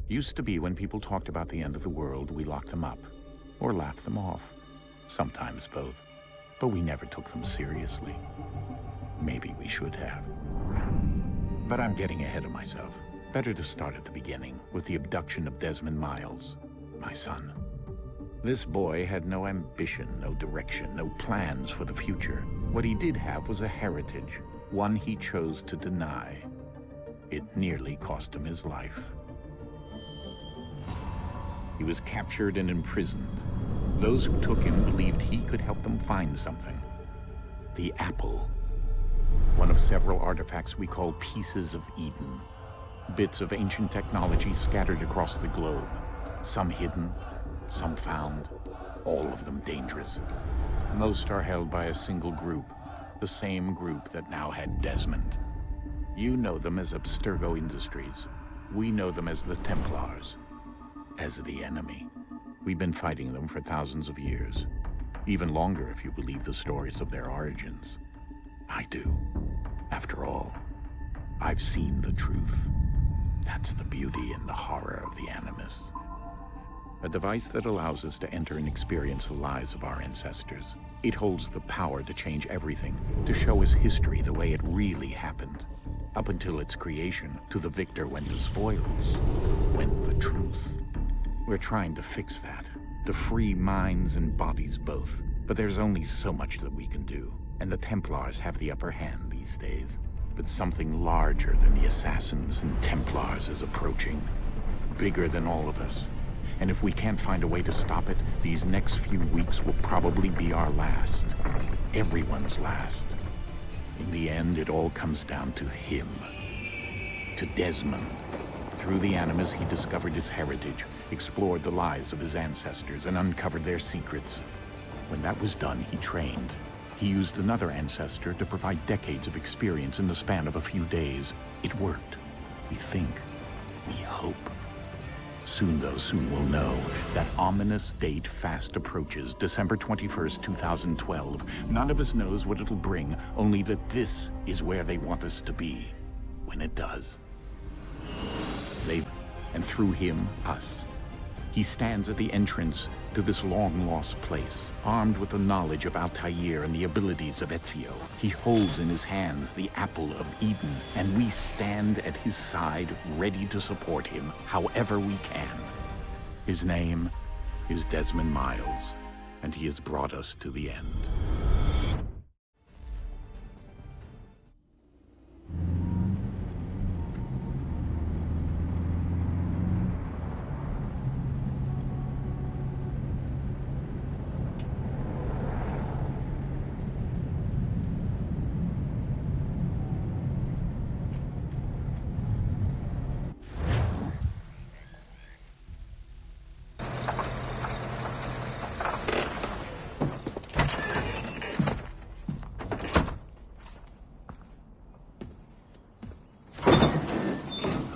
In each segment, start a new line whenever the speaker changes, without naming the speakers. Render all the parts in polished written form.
Used to be when people talked about the end of the world, we locked them up. Or laughed them off. Sometimes both. But we never took them seriously. Maybe we should have. But I'm getting ahead of myself. Better to start at the beginning, with the abduction of Desmond Miles, my son. This boy had no ambition, no direction, no plans for the future. What he did have was a heritage, one he chose to deny. It nearly cost him his life. He was captured and imprisoned. Those who took him believed he could help them find something. The apple. One of several artifacts we call pieces of Eden. Bits of ancient technology scattered across the globe. Some hidden, some found, all of them dangerous. Most are held by a single group, the same group that now had Desmond. You know them as Abstergo Industries. We know them as the Templars, as the enemy. We've been fighting them for thousands of years, even longer if you believe the stories of their origins. I do. After all, I've seen the truth. That's the beauty and the horror of the Animus. A device that allows us to enter and experience the lives of our ancestors. It holds the power to change everything, to show us history the way it really happened. Up until its creation, to the victor went the spoils, went the truth. We're trying to fix that, to free minds and bodies both. But there's only so much that we can do, and the Templars have the upper hand these days. But something larger than the Assassins and Templars is approaching, bigger than all of us. And if we can't find a way to stop it, these next few weeks will probably be our last. Everyone's last. In the end, it all comes down to him. To Desmond. Through the Animus, he discovered his heritage, explored the lives of his ancestors, and uncovered their secrets. When that was done, he trained. He used another ancestor to provide decades of experience in the span of a few days. It worked. We think. We hope. Soon, though, soon we'll know. That ominous date fast approaches, December 21st, 2012. None of us knows what it'll bring, only that this is where they want us to be. When it does. They, and through him, us. He stands at the entrance to this long-lost place, armed with the knowledge of Altair and the abilities of Ezio. He holds in his hands the apple of Eden, and we stand at his side, ready to support him however we can. His name is Desmond Miles, and he has brought us to the end.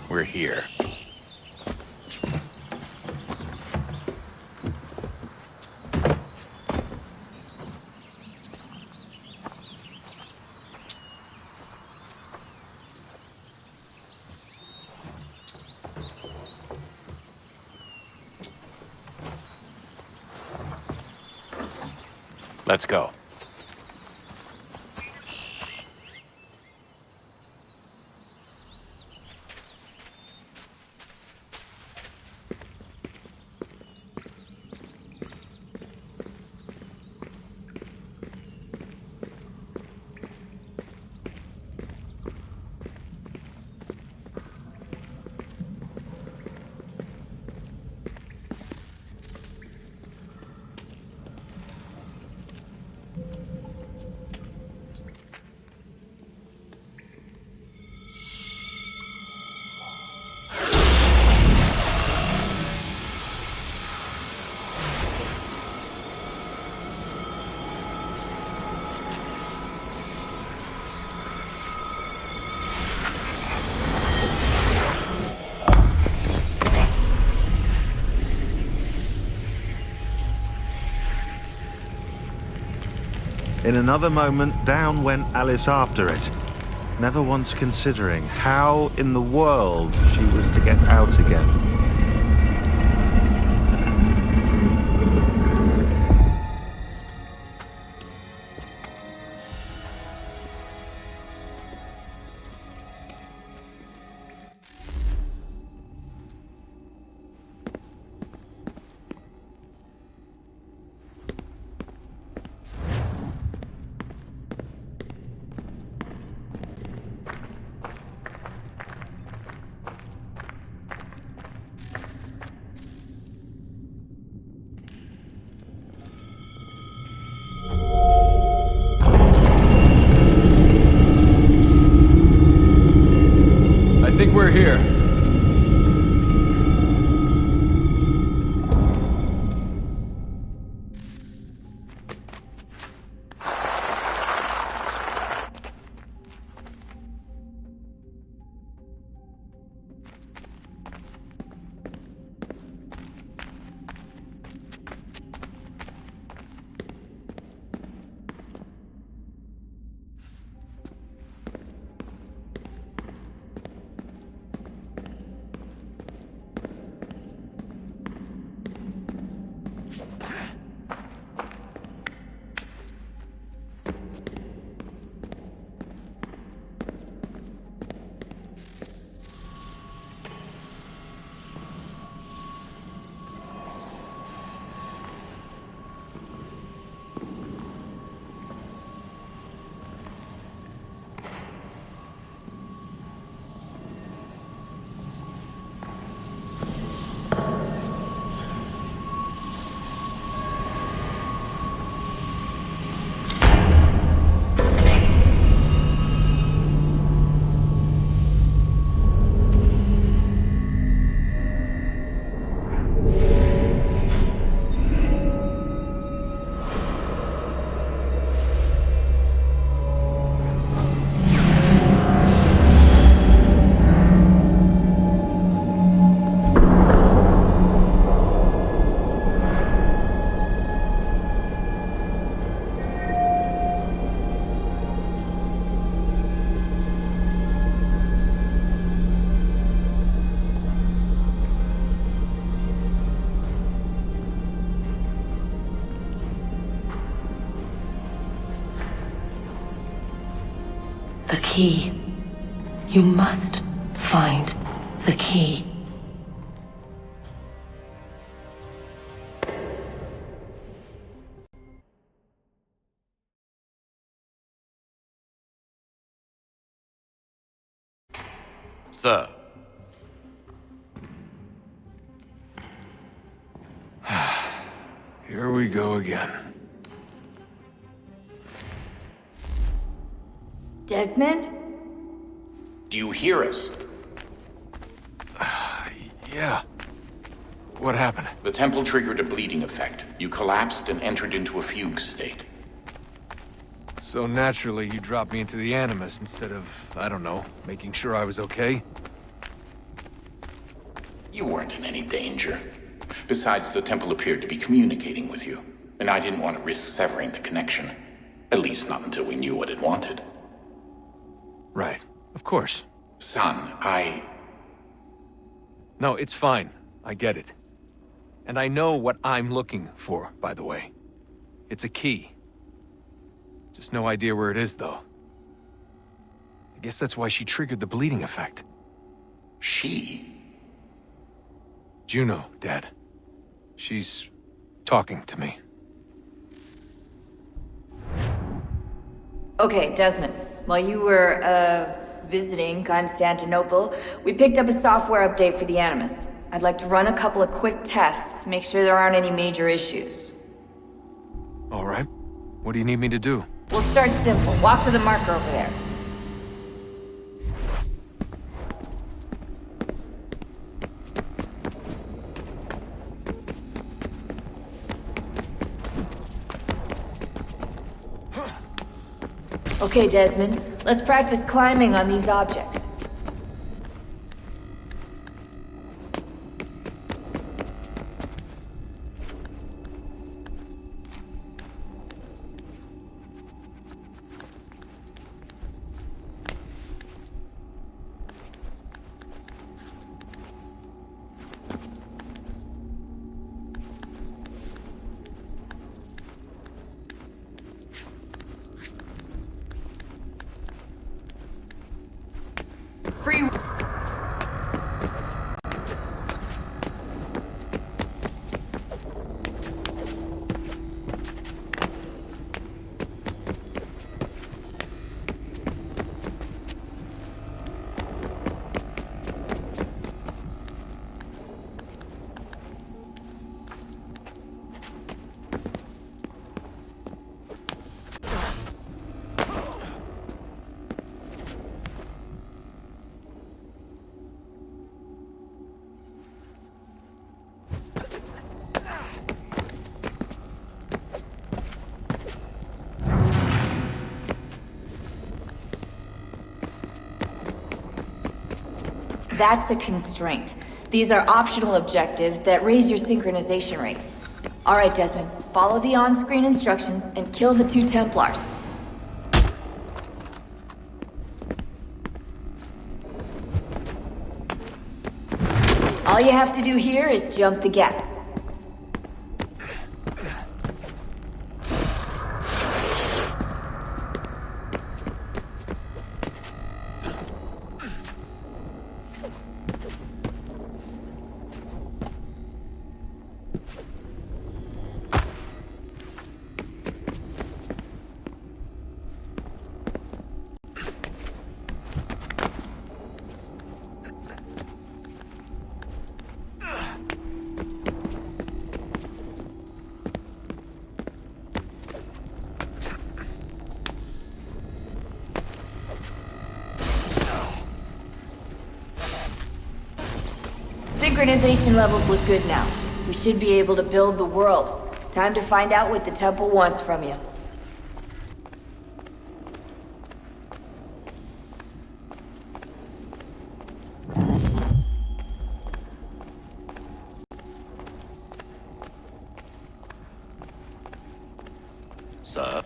We're here. Let's go.
In another moment, down went Alice after it, never once considering how in the world she was to get out again.
key. You must find the key.
Sir.
Here we go again.
Desmond?
Do you hear us?
Yeah. What happened?
The temple triggered a bleeding effect. You collapsed and entered into a fugue state.
So naturally, you dropped me into the Animus instead of, I don't know, making sure I was okay?
You weren't in any danger. Besides, the temple appeared to be communicating with you, and I didn't want to risk severing the connection. At least not until we knew what it wanted.
Right. Of course.
Son,
No, it's fine. I get it. And I know what I'm looking for, by the way. It's a key. Just no idea where it is, though. I guess that's why she triggered the bleeding effect.
She?
Juno, Dad. She's talking to me.
Okay, Desmond. While you were, visiting Constantinople, we picked up a software update for the Animus. I'd like to run a couple of quick tests, make sure there aren't any major issues.
All right. What do you need me to do?
We'll start simple. Walk to the marker over there. Okay, Desmond. Let's practice climbing on these objects. Free. That's a constraint. These are optional objectives that raise your synchronization rate. All right, Desmond, follow the on-screen instructions and kill the 2 Templars. All you have to do here is jump the gap. Synchronization levels look good now. We should be able to build the world. Time to find out what the temple wants from you.
Sir?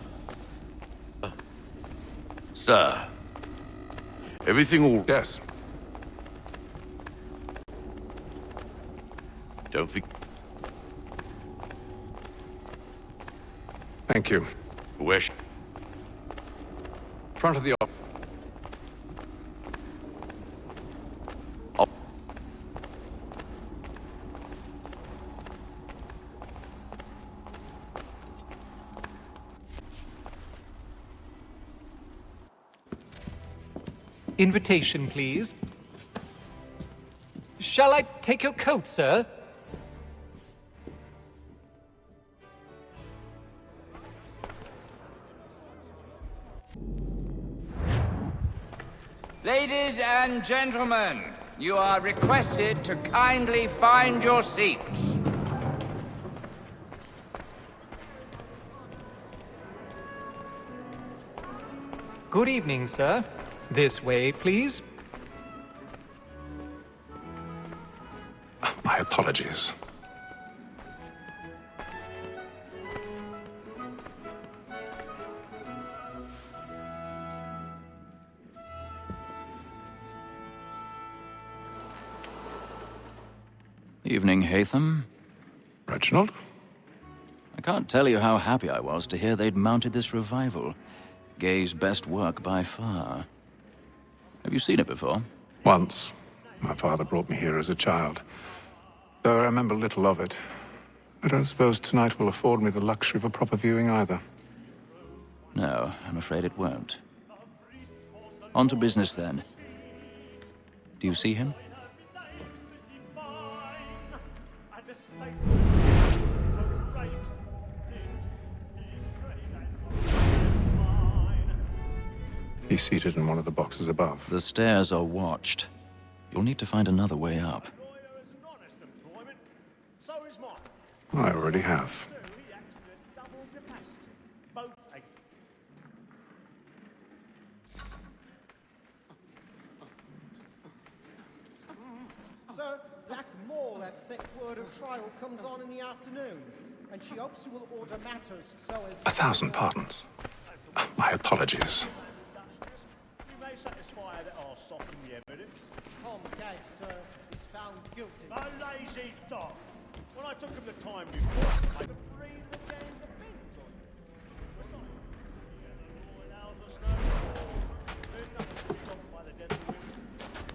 Sir? Everything all...
Yes.
Don't think...
Thank you.
Where
Front of the
Invitation, please. Shall I take your coat, sir?
Ladies and gentlemen, you are requested to kindly find your seats.
Good evening, sir. This way, please.
My apologies.
Evening, Hatham.
Reginald?
I can't tell you how happy I was to hear they'd mounted this revival. Gay's best work by far. Have you seen it before?
Once. My father brought me here as a child. Though I remember little of it. I don't suppose tonight will afford me the luxury of a proper viewing either.
No, I'm afraid it won't. On to business then. Do you see him?
He's seated in one of the boxes above.
The stairs are watched. You'll need to find another way up.
I already have.
Sir, Black Mall at set word of trial comes on in the afternoon, and she hopes you will order matters so as...
1,000 pardons. My apologies.
You may satisfy that I'll soften the evidence.
Tom Gag, sir, is found guilty.
A lazy dog! When I took him the time before, I could breathe the damn depends on you. Besides, the law allows us no more. There's nothing to be got by the death of women,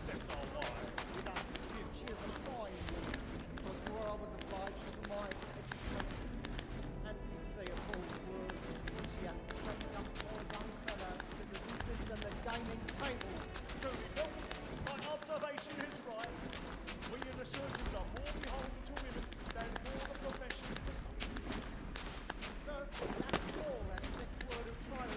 except our wives.
Without dispute, she is a fine woman, because for I was obliged to my education. And to say a full word, she hath trained up more young fellows to the business than the gaming table.
Truly, Milton, my observation is right. We in the surgeons are more beholden to women than all the professions besides.
Sir, that's all that set word of trial.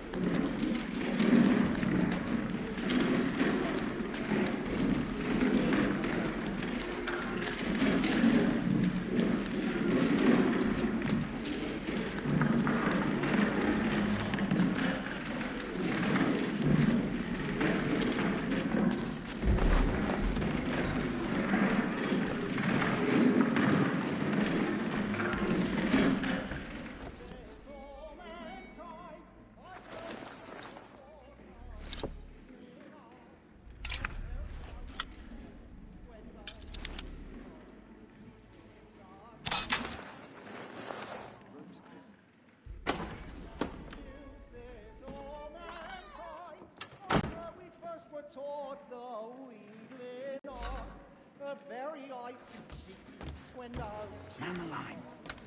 Taught the wheedling arts, a very ice cheeks when those
Man alive.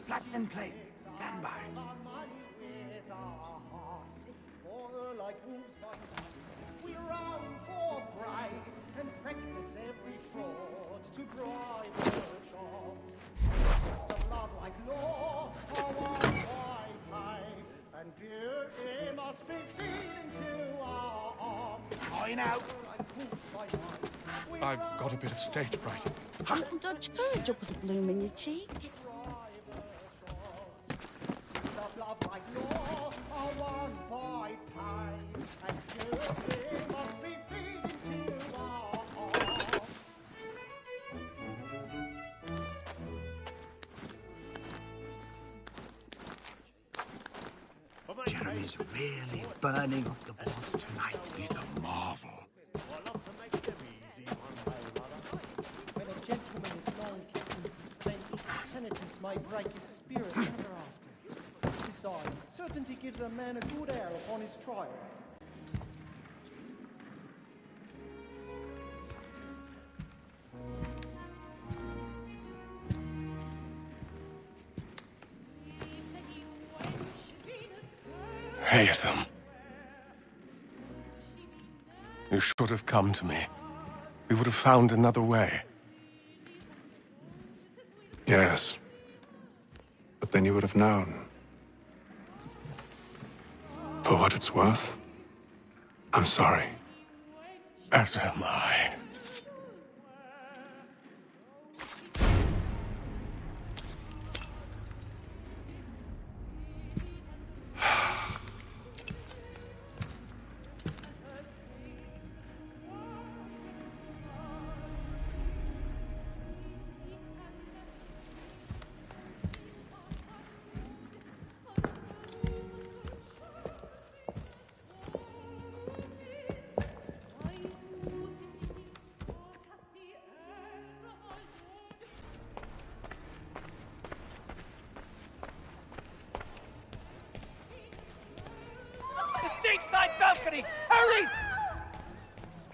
Flat in place. Stand by.
our money with our hearts, for like wolves by night, we roam for pride and practice every fraud to bribe the chance. Some love like law, are one by pay, and beauty must be feeding to our arms.
Going out.
I've got a bit of stage fright.
Little Dutch courage up with a bloom in your cheek.
Some love like law, are one by pay, and beauty must be feeding to our arms.
Jeremy's really burning up the boards tonight. He's a marvel.
When a gentleman is long kept in suspense, penitence may break his spirit ever after. Besides, certainty gives a man a good air upon his trial.
Hatham. You should have come to me. We would have found another way.
Yes. But then you would have known. For what it's worth, I'm sorry.
As am I.
Side balcony! Hurry!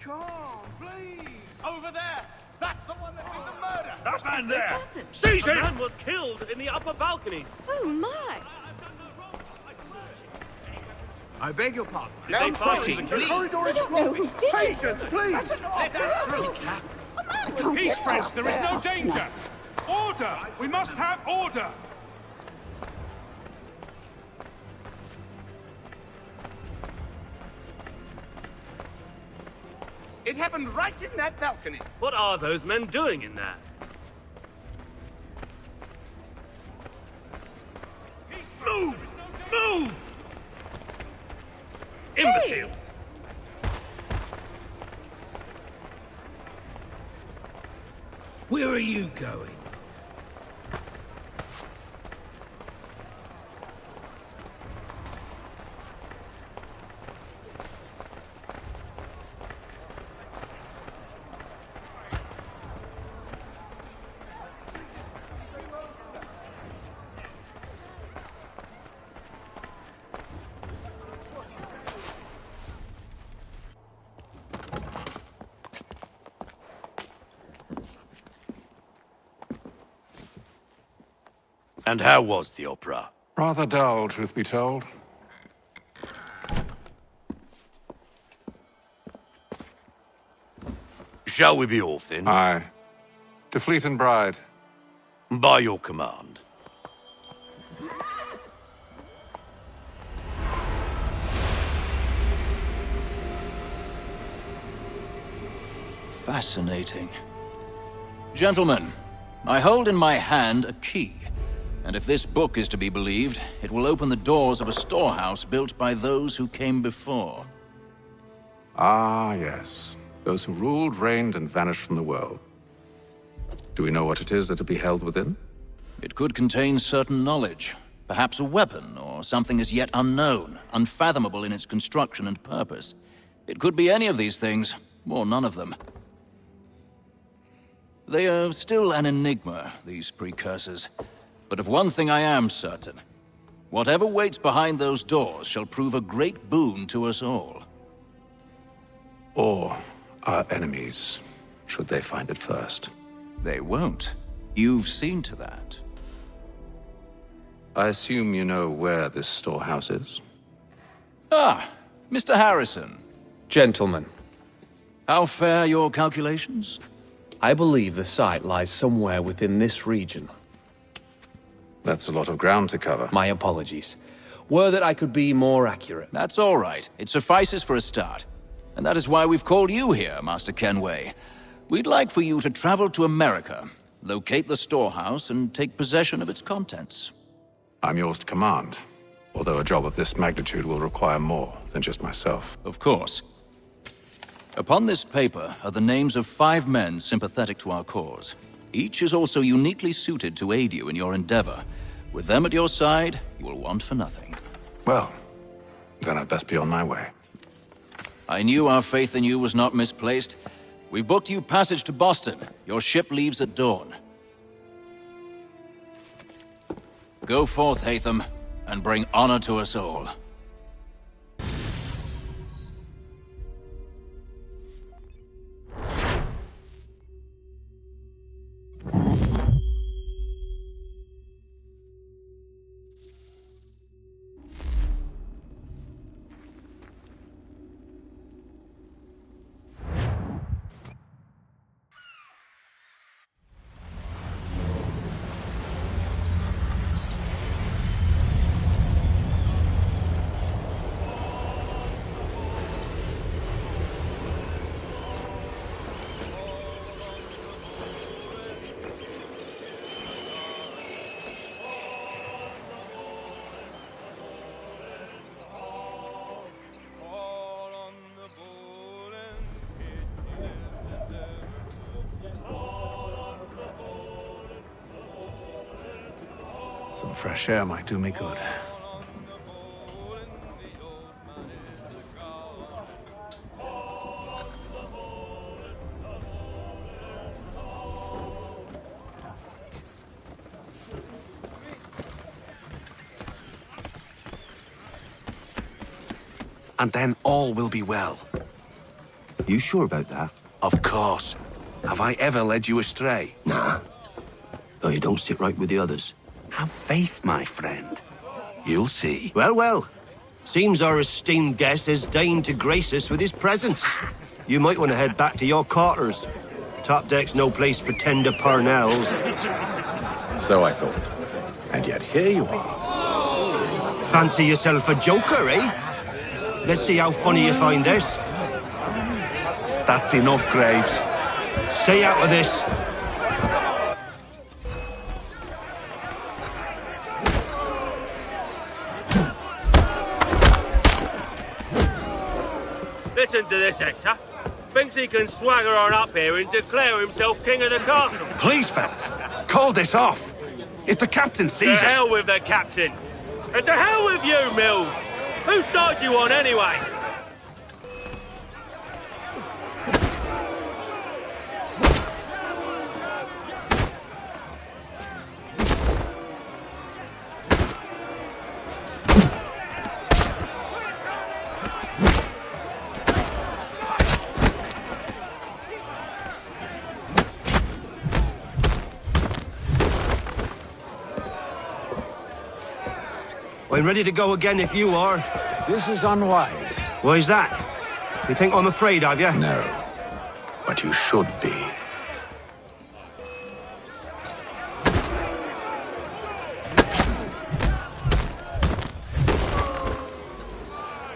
Calm, please! Over there! That's the one that did the murder!
That man there!
Happened?
Seize him!
A man was killed in the upper balconies!
Oh my!
I beg your pardon. Did
No
they find
pushing,
the
please.
corridor is blocked! Patience, please! Let us through!
Peace, friends, there is no danger! Order! We must have order!
It happened right in that balcony. What are those men doing in there?
Move! Move! Imbecile!
Where are you going?
And how was the opera?
Rather dull, truth be told.
Shall we be off then?
Aye. To Fleet and Bride.
By your command.
Fascinating. Gentlemen, I hold in my hand a key. And if this book is to be believed, it will open the doors of a storehouse built by those who came before.
Ah, yes. Those who ruled, reigned, and vanished from the world. Do we know what it is that will be held within?
It could contain certain knowledge. Perhaps a weapon, or something as yet unknown, unfathomable in its construction and purpose. It could be any of these things, or none of them. They are still an enigma, these precursors. But of one thing I am certain. Whatever waits behind those doors shall prove a great boon to us all.
Or our enemies, should they find it first.
They won't. You've seen to that.
I assume you know where this storehouse is?
Ah, Mr. Harrison.
Gentlemen.
How fare your calculations?
I believe the site lies somewhere within this region.
That's a lot of ground to cover.
My apologies. Were that I could be more accurate.
That's all right. It suffices for a start. And that is why we've called you here, Master Kenway. We'd like for you to travel to America, locate the storehouse, and take possession of its contents.
I'm yours to command, although a job of this magnitude will require more than just myself.
Of course. Upon this paper are the names of 5 men sympathetic to our cause. Each is also uniquely suited to aid you in your endeavor. With them at your side, you will want for nothing.
Well, then I'd best be on my way.
I knew our faith in you was not misplaced. We've booked you passage to Boston. Your ship leaves at dawn. Go forth, Hatham, and bring honor to us all.
Some fresh air might do me good.
And then all will be well.
You sure about that?
Of course. Have I ever led you astray?
Nah. Though you don't sit right with the others.
Have faith, my friend. You'll see.
Well, well. Seems our esteemed guest has deigned to grace us with his presence. You might want to head back to your quarters. Top deck's no place for tender parnells.
So I thought. And yet here you are.
Fancy yourself a joker, eh? Let's see how funny you find this.
That's enough, Graves.
Stay out of this.
Listen to this, Hector. Thinks he can swagger on up here and declare himself king of the castle.
Please, fellas, call this off. If the captain sees us...
To hell with the captain. And to hell with you, Mills. Whose side you on, anyway?
I'm ready to go again if you are.
This is unwise.
Why's that? You think I'm afraid of you?
No. But you should be.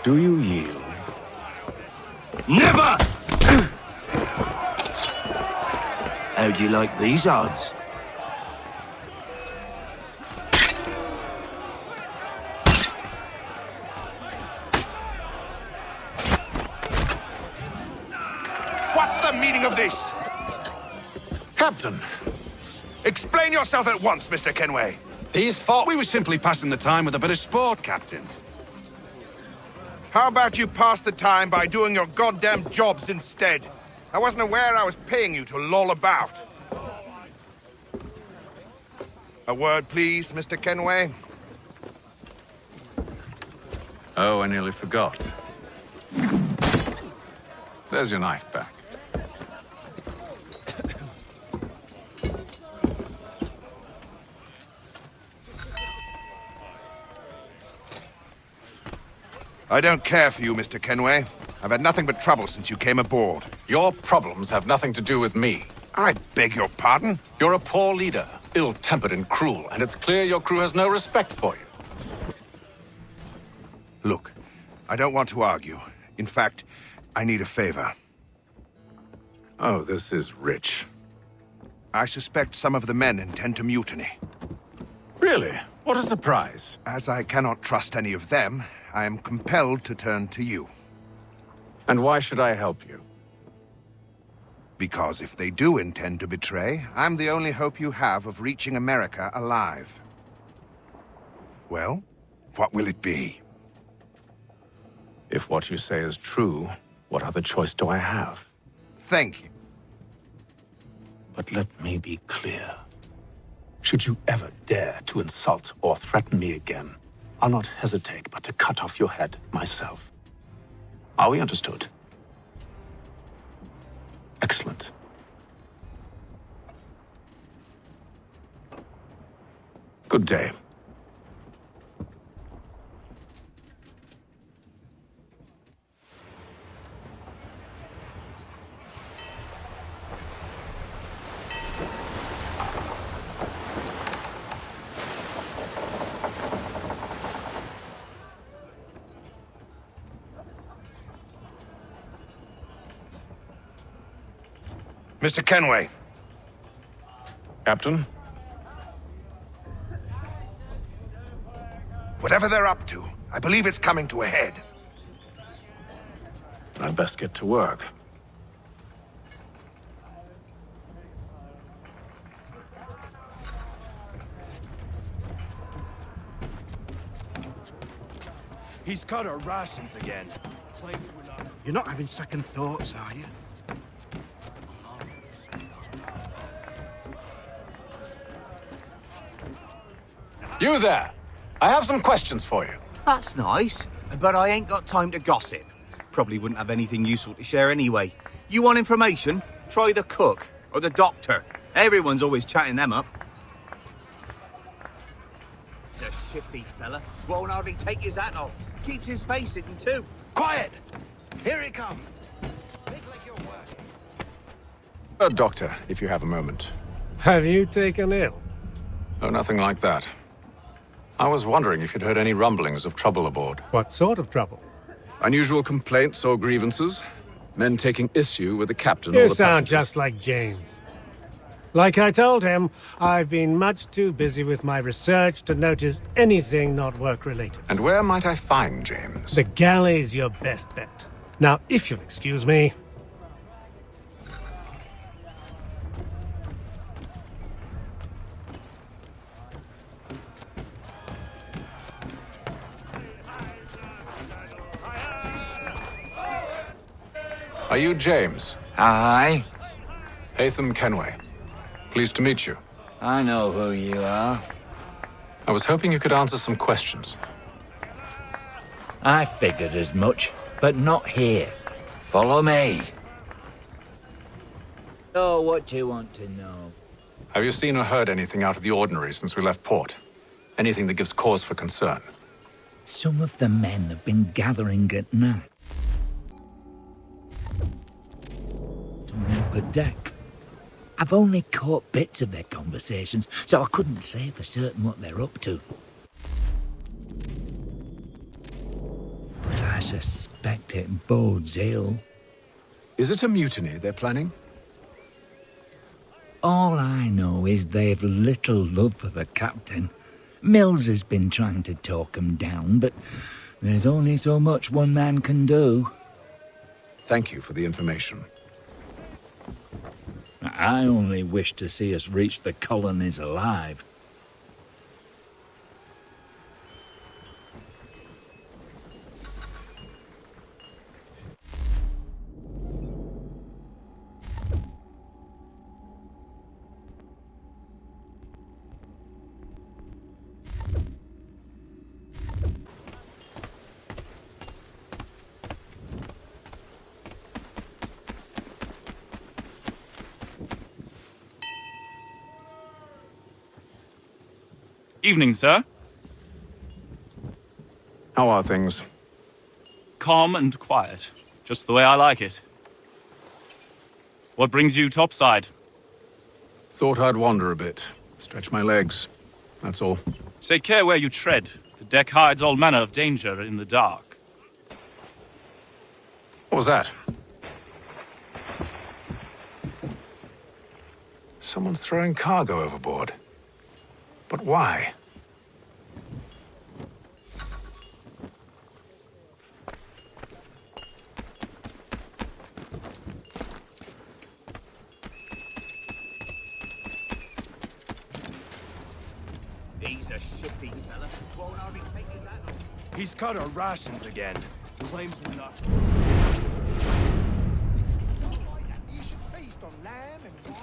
Do you yield?
Never! How do you like these odds?
What's the meaning of this?
Captain,
Explain yourself at once, Mr. Kenway.
these thought we were simply passing the time with a bit of sport, Captain.
How about you pass the time by doing your goddamn jobs instead? I wasn't aware I was paying you to loll about. A word, please, Mr. Kenway.
Oh, I nearly forgot. There's your knife back.
I don't care for you, Mr. Kenway. I've had nothing but trouble since you came aboard.
Your problems have nothing to do with me.
I beg your pardon?
You're a poor leader, ill-tempered and cruel, and it's clear your crew has no respect for you.
Look, I don't want to argue. In fact, I need a favor.
Oh, this is rich.
I suspect some of the men intend to mutiny.
Really? What a surprise.
As I cannot trust any of them, I am compelled to turn to you.
And why should I help you?
Because if they do intend to betray, I'm the only hope you have of reaching America alive. Well, what will it be?
If what you say is true, what other choice do I have?
Thank you.
But let me be clear. Should you ever dare to insult or threaten me again, I'll not hesitate but to cut off your head myself. Are we understood? Excellent.
Good day.
Mr. Kenway.
Captain?
Whatever they're up to, I believe it's coming to a head.
I'd best get to work.
He's cut our rations again. Claims we're not...
You're not having second thoughts, are you?
You there! I have some questions for you.
That's nice, but I ain't got time to gossip. Probably wouldn't have anything useful to share anyway. You want information? Try the cook or the doctor. Everyone's always chatting them up. The shifty fella won't hardly take his hat off. Keeps his face hidden too.
Quiet! Here he comes. Doctor, if you have a moment.
Have you taken ill?
Oh, nothing like that. I was wondering if you'd heard any rumblings of trouble aboard.
What sort of trouble?
Unusual complaints or grievances? Men taking issue with the captain
You
or the
sound
passengers?
just like James. Like I told him, I've been much too busy with my research to notice anything not work-related.
And where might I find James?
The galley's your best bet. Now, if you'll excuse me...
Are you James?
Aye.
Hatham Kenway. Pleased to meet you.
I know who you are.
I was hoping you could answer some questions.
I figured as much, but not here. Follow me. Oh, what do you want to know?
Have you seen or heard anything out of the ordinary since we left port? Anything that gives cause for concern?
Some of the men have been gathering at night. On the upper deck. I've only caught bits of their conversations, so I couldn't say for certain what they're up to. But I suspect it bodes ill.
Is it a mutiny they're planning?
All I know is they've little love for the captain. Mills has been trying to talk him down, but there's only so much one man can do.
Thank you for the information.
I only wish to see us reach the colonies alive.
Evening, sir.
How are things?
Calm and quiet. Just the way I like it. What brings you topside?
Thought I'd wander a bit. Stretch my legs. That's all.
Take care where you tread. The deck hides all manner of danger in the dark.
What was that? Someone's throwing cargo overboard. But why?
He's a shifty fella. Won't hardly take his hat off.
He's cut our rations again. Claims we're not...
You should feast on lamb and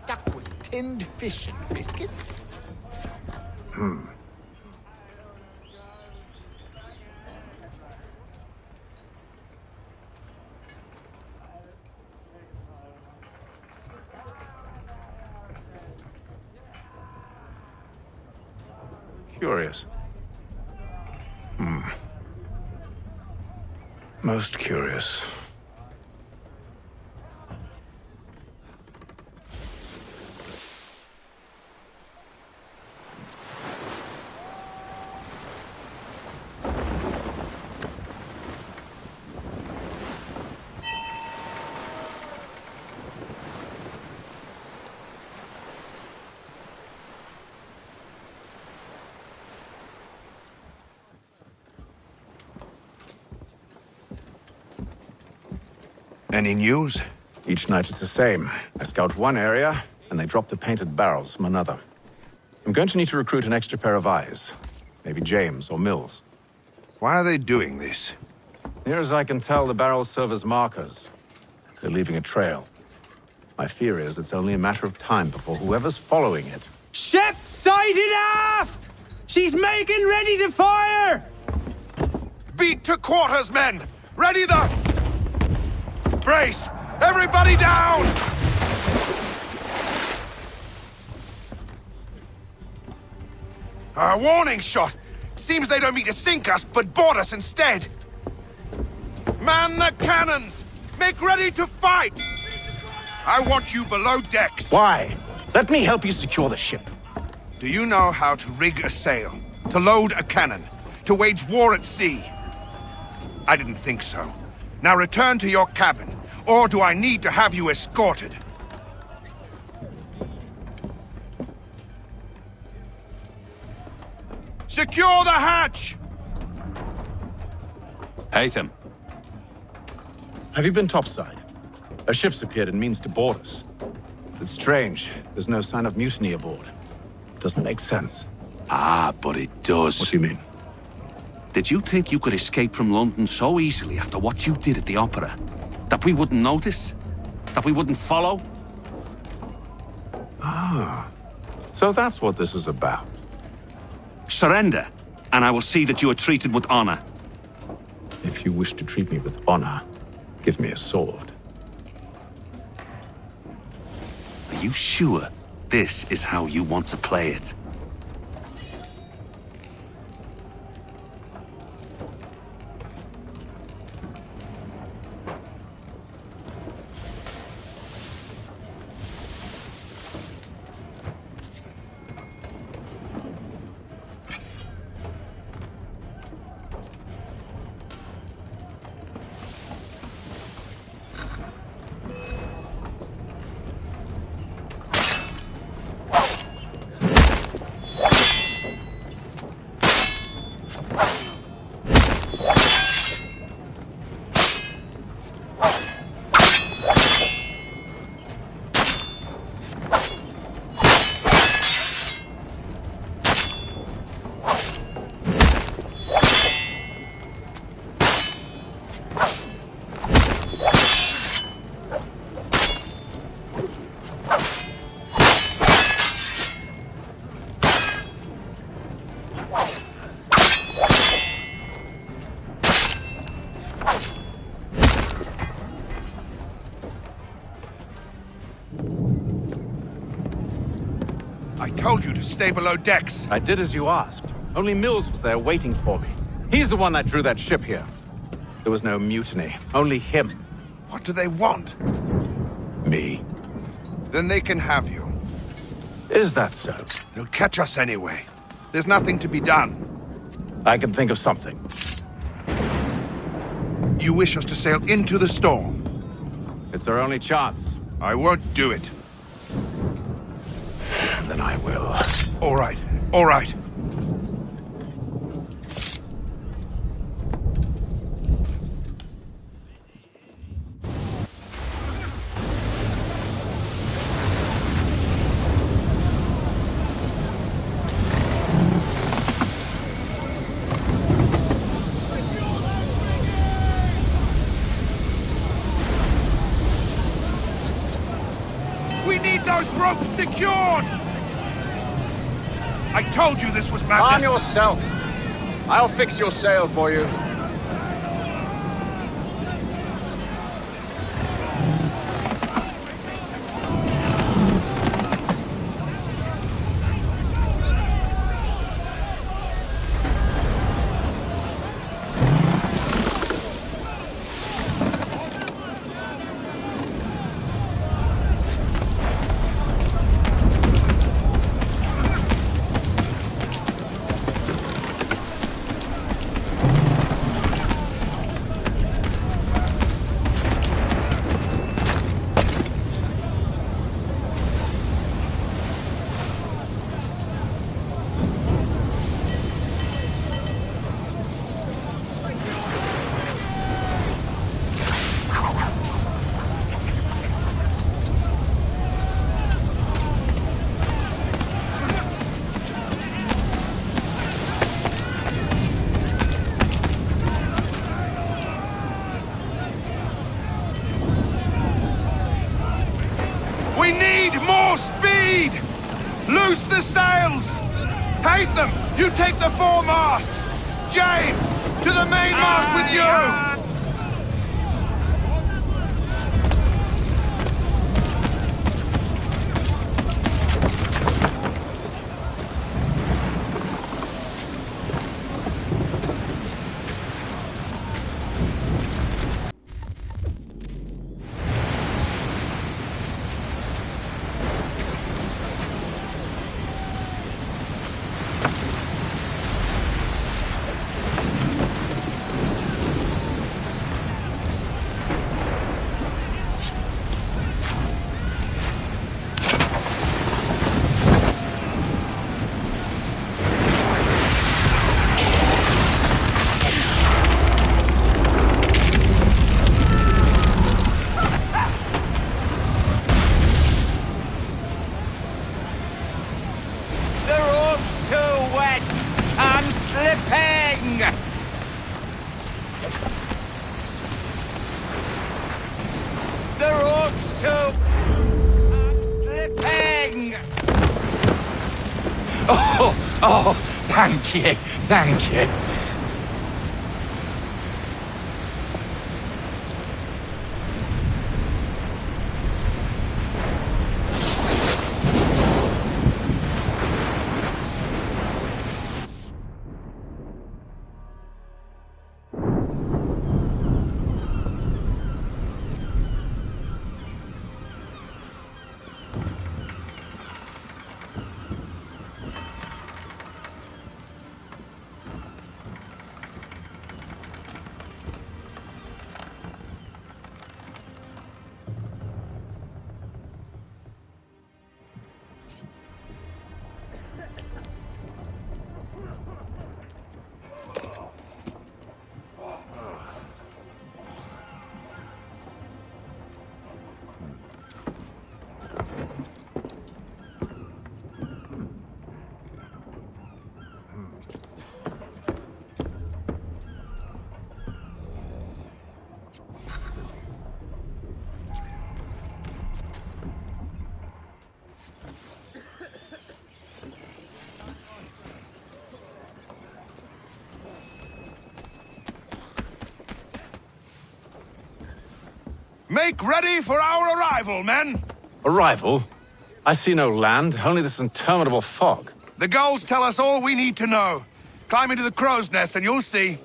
duck with tinned fish and biscuits.
Curious. Most curious.
Any news?
Each night it's the same. I scout one area, and they drop the painted barrels from another. I'm going to need to recruit an extra pair of eyes. Maybe James or Mills.
Why are they doing this?
Near as I can tell, the barrels serve as markers. They're leaving a trail. My fear is it's only a matter of time before whoever's following it...
Ship sighted aft! She's making ready to fire!
Beat to quarters, men! Ready the... Brace! Everybody down! A warning shot! Seems they don't mean to sink us, but board us instead! Man the cannons! Make ready to fight! I want you below decks!
Why? Let me help you secure the ship.
Do you know how to rig a sail? To load a cannon? To wage war at sea? I didn't think so. Now return to your cabin, or do I need to have you escorted? Secure the hatch!
Haytham.
Have you been topside? A ship's appeared and means to board us. It's strange. There's no sign of mutiny aboard. Doesn't make sense.
Ah, but it does.
What do you mean?
Did you think you could escape from London so easily after what you did at the opera? That we wouldn't notice? That we wouldn't follow?
Ah. So that's what this is about.
Surrender, and I will see that you are treated with honor.
If you wish to treat me with honor, give me a sword.
Are you sure this is how you want to play it?
I told you to stay below decks.
I did as you asked. Only Mills was there waiting for me. He's the one that drew that ship here. There was no mutiny, only him.
What do they want?
Me.
Then they can have you.
Is that so?
They'll catch us anyway. There's nothing to be done.
I can think of something.
You wish us to sail into the storm?
It's our only chance.
I won't do it.
Then I will.
All right, all right. We need those ropes secured! I told you this was madness!
Arm yourself! I'll fix your sail for you.
Loose the sails! Hate them! You take the foremast! James! To the mainmast with you!
Oh, thank you, thank you.
Make ready for our arrival, men!
Arrival? I see no land, only this interminable fog.
The gulls tell us all we need to know. Climb into the crow's nest and you'll see.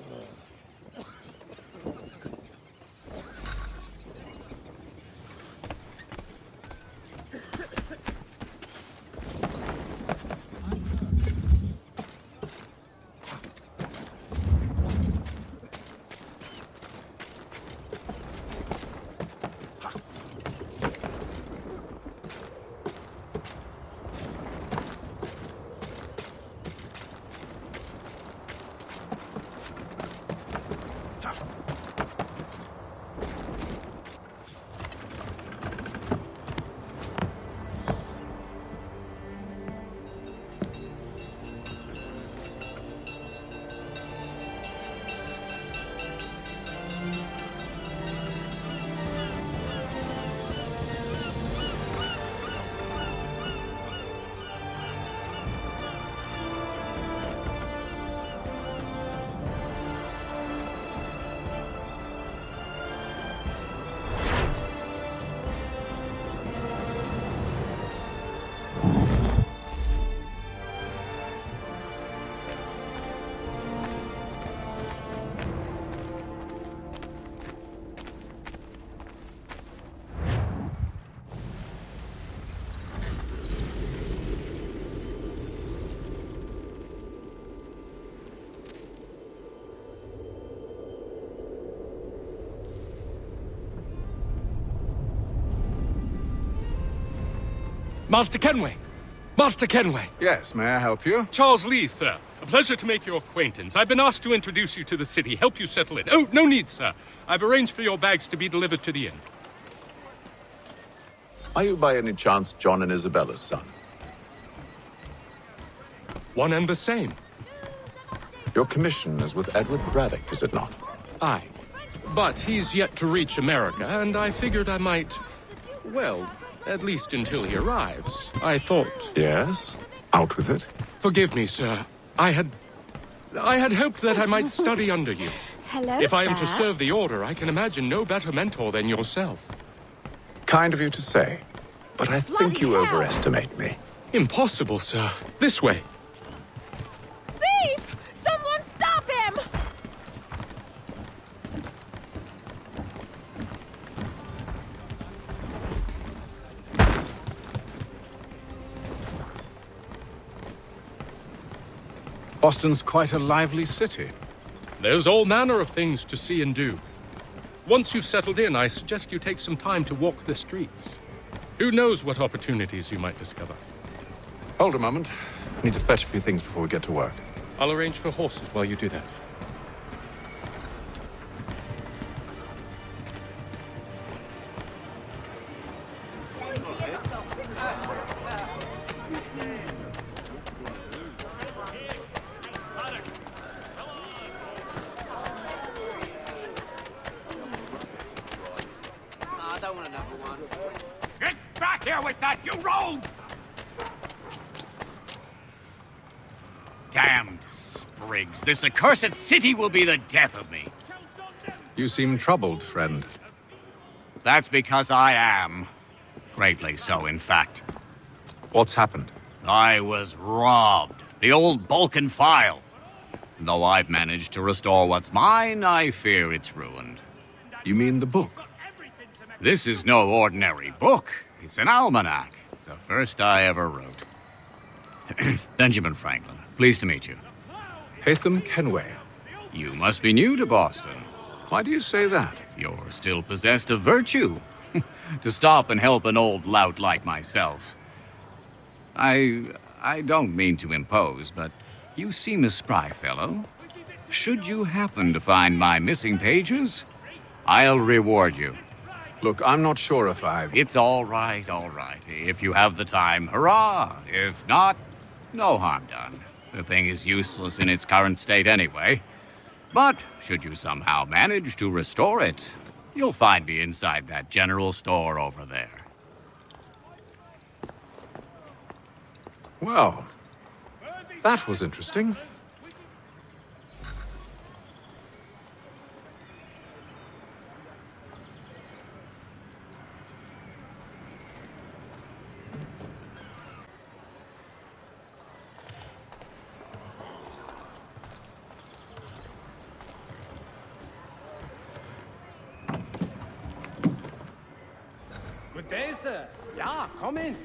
Master Kenway! Master Kenway!
Yes, may I help you?
Charles Lee, sir. A pleasure to make your acquaintance. I've been asked to introduce you to the city, help you settle in. Oh, no need, sir. I've arranged for your bags to be delivered to the inn.
Are you by any chance John and Isabella's son?
One and the same.
Your commission is with Edward Braddock, is it not?
Aye. But he's yet to reach America, and I figured I might, well, At least until he arrives. I thought...
Yes? Out with it.
Forgive me, sir. I had hoped that I might study under you.
Hello,
If I am to
sir.
serve the Order, I can imagine no better mentor than yourself.
Kind of you to say. But I think you
hell.
overestimate me.
Impossible, sir. This way.
Thief! Someone stop him!
Boston's quite a lively city.
There's all manner of things to see and do. Once you've settled in, I suggest you take some time to walk the streets. Who knows what opportunities you might discover.
Hold a moment. I need to fetch a few things before we get to work.
I'll arrange for horses while you do that.
Get back here with that, you rogue! Damned sprigs. This accursed city will be the death of me.
You seem troubled, friend.
That's because I am. Greatly so, in fact.
What's happened?
I was robbed. The old Balkan file. Though I've managed to restore what's mine, I fear it's ruined.
You mean the book?
This is no ordinary book. It's an almanac. The first I ever wrote. Benjamin Franklin, pleased to meet you.
Hatham Kenway.
You must be new to Boston.
Why do you say that?
You're still possessed of virtue. To stop and help an old lout like myself. I don't mean to impose, but you seem a spry fellow. Should you happen to find my missing pages, I'll reward you.
Look, I'm not sure if
It's all right, all right. If you have the time, hurrah! If not, no harm done. The thing is useless in its current state anyway. But should you somehow manage to restore it, you'll find me inside that general store over there.
Well, that was interesting.
Good day, sir. Yeah, come in.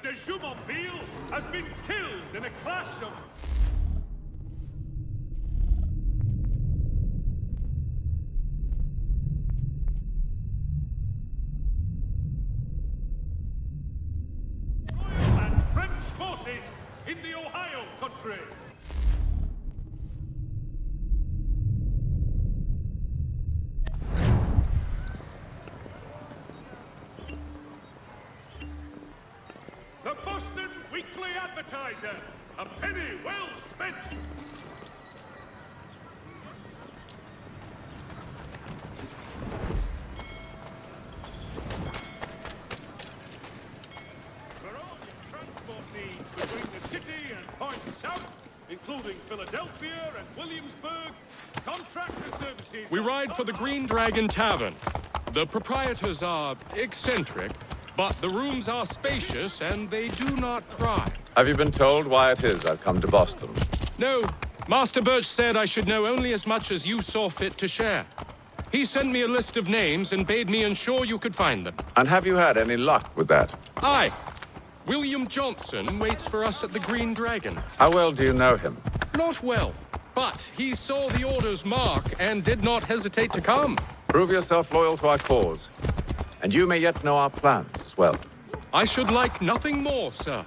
De Jumonville has been killed in a clash of... Royal and French forces in the Ohio country. The Boston Weekly Advertiser. A penny well spent. For all your transport needs between the city and points south, including Philadelphia and Williamsburg, contractor services...
We ride for the Green Dragon Tavern. The proprietors are eccentric, but the rooms are spacious and they do not cry.
Have you been told why it is I've come to Boston?
No, Master Birch said I should know only as much as you saw fit to share. He sent me a list of names and bade me ensure you could find them.
And have you had any luck with that?
Aye. William Johnson waits for us at the Green Dragon.
How well do you know him?
Not well, but he saw the order's mark and did not hesitate to come.
Prove yourself loyal to our cause. And you may yet know our plans as well.
I should like nothing more, sir.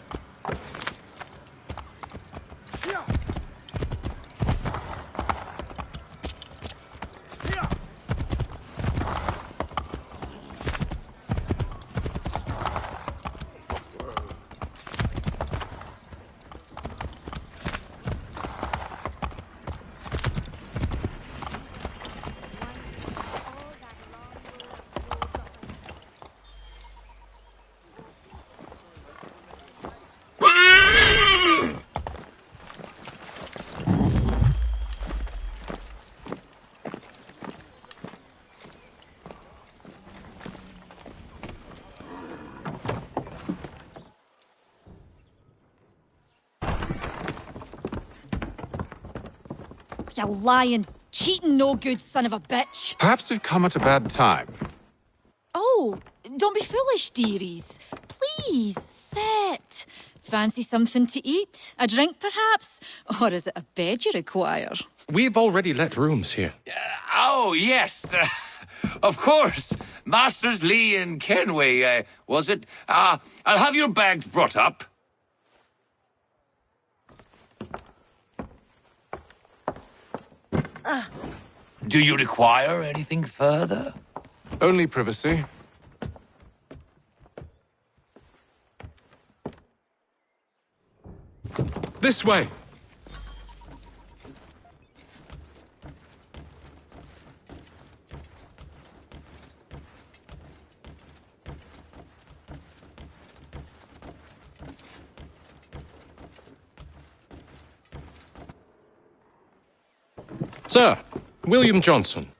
You lying, cheating, no good son of a bitch.
Perhaps we've come at a bad time.
Oh, don't be foolish, dearies. Please, sit. Fancy something to eat? A drink, perhaps? Or is it a bed you require?
We've already let rooms here.
Oh, yes. Of course. Masters Lee and Kenway, was it? I'll have your bags brought up. Do you require anything further?
Only privacy.
This way. Sir, William Johnson.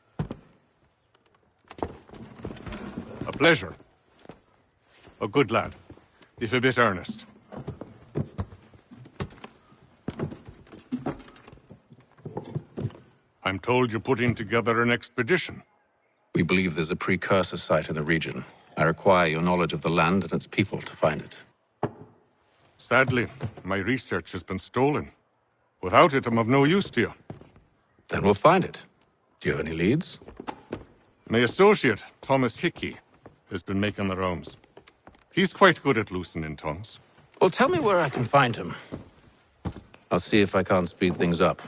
A pleasure. A good lad, if a bit earnest. I'm told you're putting together an expedition.
We believe there's a precursor site in the region. I require your knowledge of the land and its people to find it.
Sadly, my research has been stolen. Without it, I'm of no use to you.
Then we'll find it. Do you have any leads?
My associate, Thomas Hickey, has been making the rounds. He's quite good at loosening tongues.
Well, tell me where I can find him. I'll see if I can't speed things up.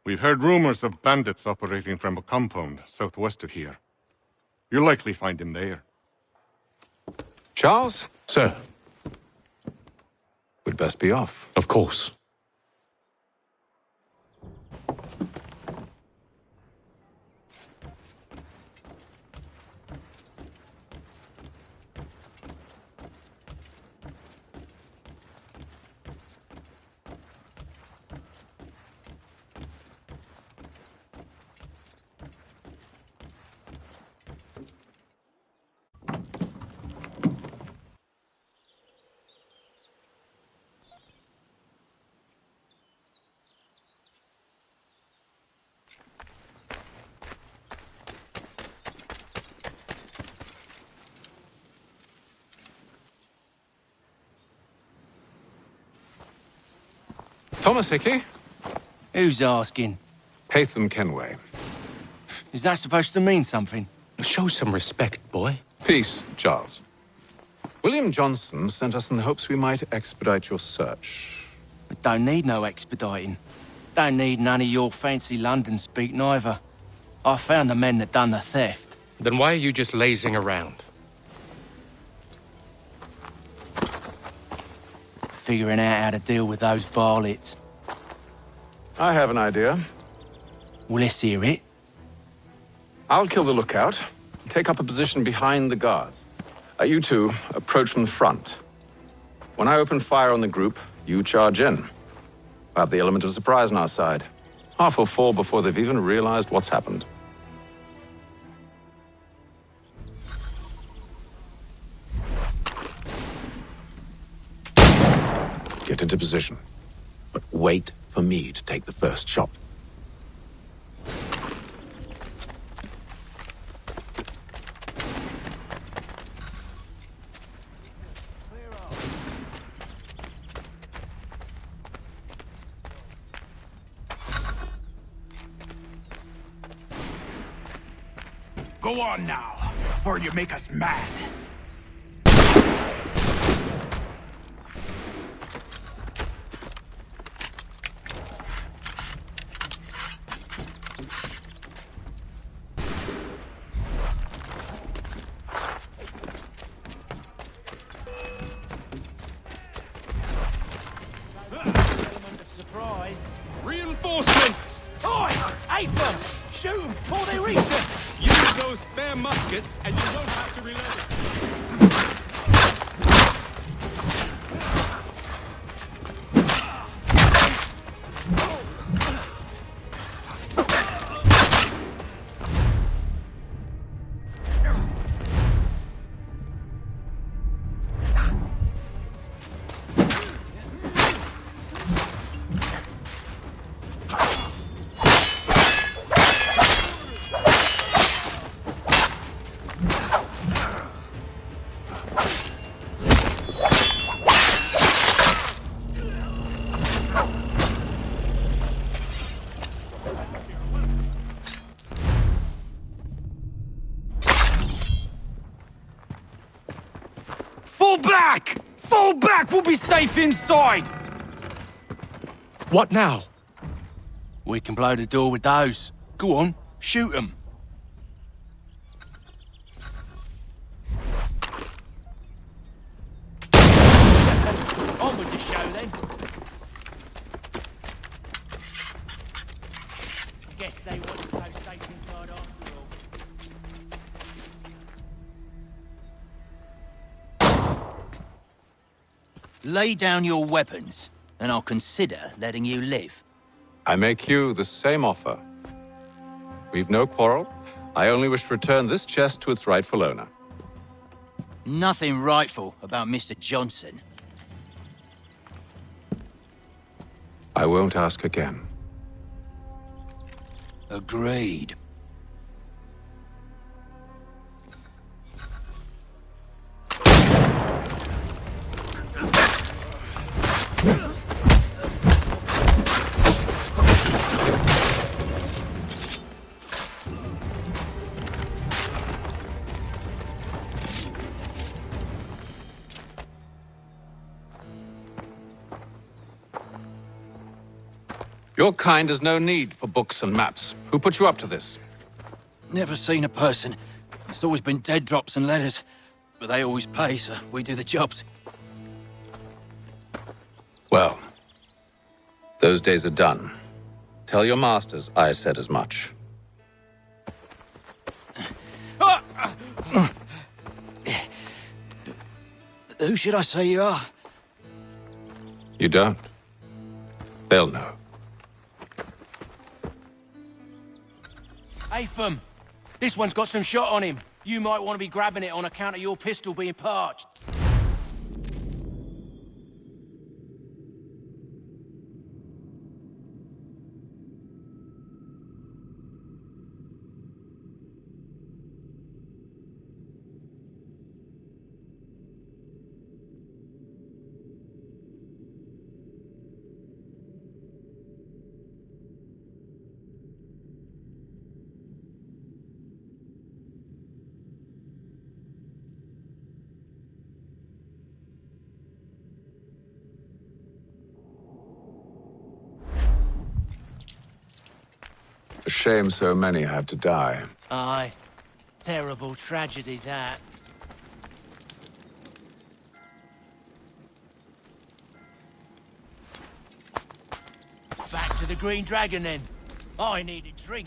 We've heard rumors of bandits operating from a compound southwest of here. You'll likely find him there.
Charles?
Sir.
We'd best be off.
Of course.
Thomas Hickey?
Who's asking?
Haytham Kenway.
Is that supposed to mean something?
Show some respect, boy.
Peace, Charles. William Johnson sent us in the hopes we might expedite your search.
We don't need no expediting. Don't need none of your fancy London speak neither. I found the men that done the theft.
Then why are you just lazing around?
Figuring out how to deal with those varlets.
I have an idea.
Well, let's hear it.
I'll kill the lookout, take up a position behind the guards. You two approach from the front. When I open fire on the group, you charge in. We'll have the element of surprise on our side. Half will fall before they've even realized what's happened. Get into position, but wait for me to take the first shot.
Go on now, before you make us mad.
Surprise.
Reinforcements!
Oi! Ape them! Shoot them before they reach us!
Use those spare muskets, and you won't have to reload it.
Fall back! Fall back! We'll be safe inside!
What now?
We can blow the door with those. Go on, shoot them.
On with the show then. Guess they want to go safe inside after all.
Lay down your weapons, and I'll consider letting you live.
I make you the same offer. We've no quarrel. I only wish to return this chest to its rightful owner.
Nothing rightful about Mr. Johnson.
I won't ask again.
Agreed.
Your kind has no need for books and maps. Who put you up to this?
Never seen a person. It's always been dead drops and letters. But they always pay, so we do the jobs.
Well, those days are done. Tell your masters I said as much.
Who should I say you are?
You don't. They'll know.
Apham, this one's got some shot on him. You might want to be grabbing it on account of your pistol being parched.
A shame so many had to die.
Aye. Terrible tragedy, that. Back to the Green Dragon, then. I need a drink.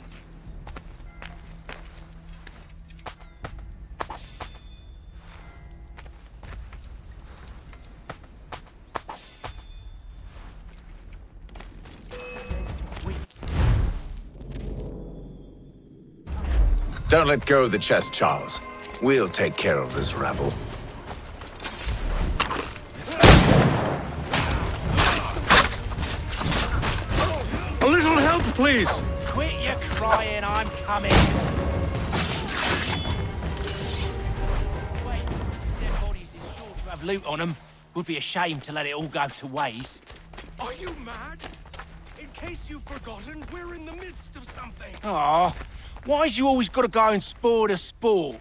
Don't let go of the chest, Charles. We'll take care of this rabble.
A little help, please!
Quit your crying, I'm coming. Wait, their bodies is sure to have loot on them. Would be a shame to let it all go to waste.
Are you mad? In case you've forgotten, we're in the midst of something.
Aw,
Why's you always got to go and spoil the sport?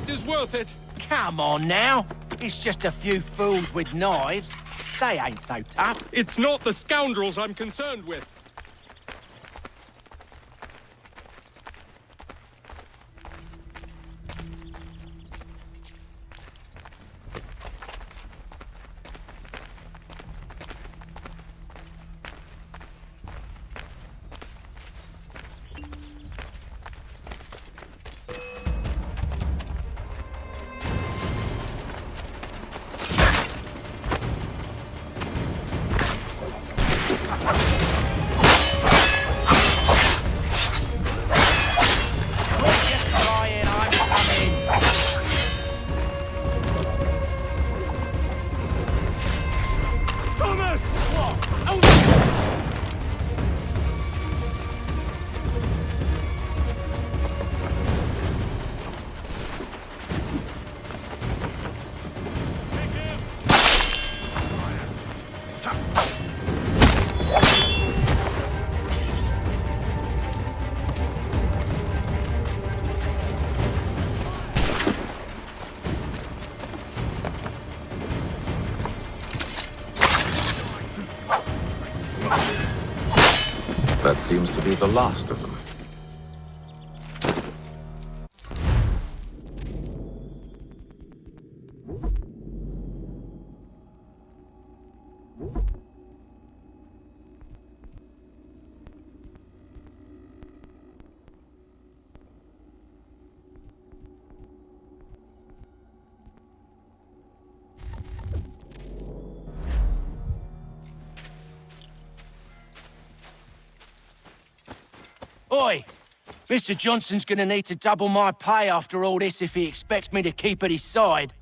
Is worth it.
Come on now. It's just a few fools with knives. They ain't so tough.
It's not the scoundrels I'm concerned with.
That seems to be the last of them.
Oi! Mr. Johnson's gonna need to double my pay after all this if he expects me to keep at his side.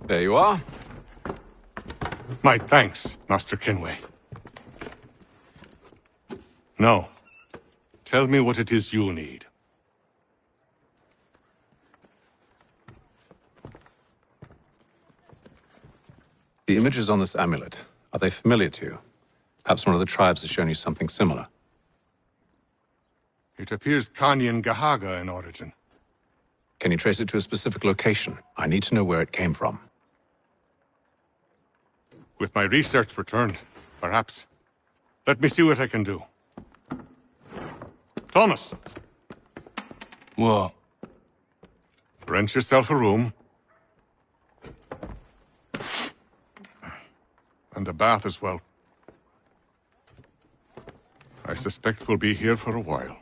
There you are.
My thanks, Master Kenway. Now, tell me what it is you need.
The images on this amulet, are they familiar to you? Perhaps one of the tribes has shown you something similar.
It appears Kanyan Gahaga in origin.
Can you trace it to a specific location? I need to know where it came from.
With my research returned, perhaps. Let me see what I can do. Thomas!
What?
Rent yourself a room. And a bath as well. I suspect we'll be here for a while.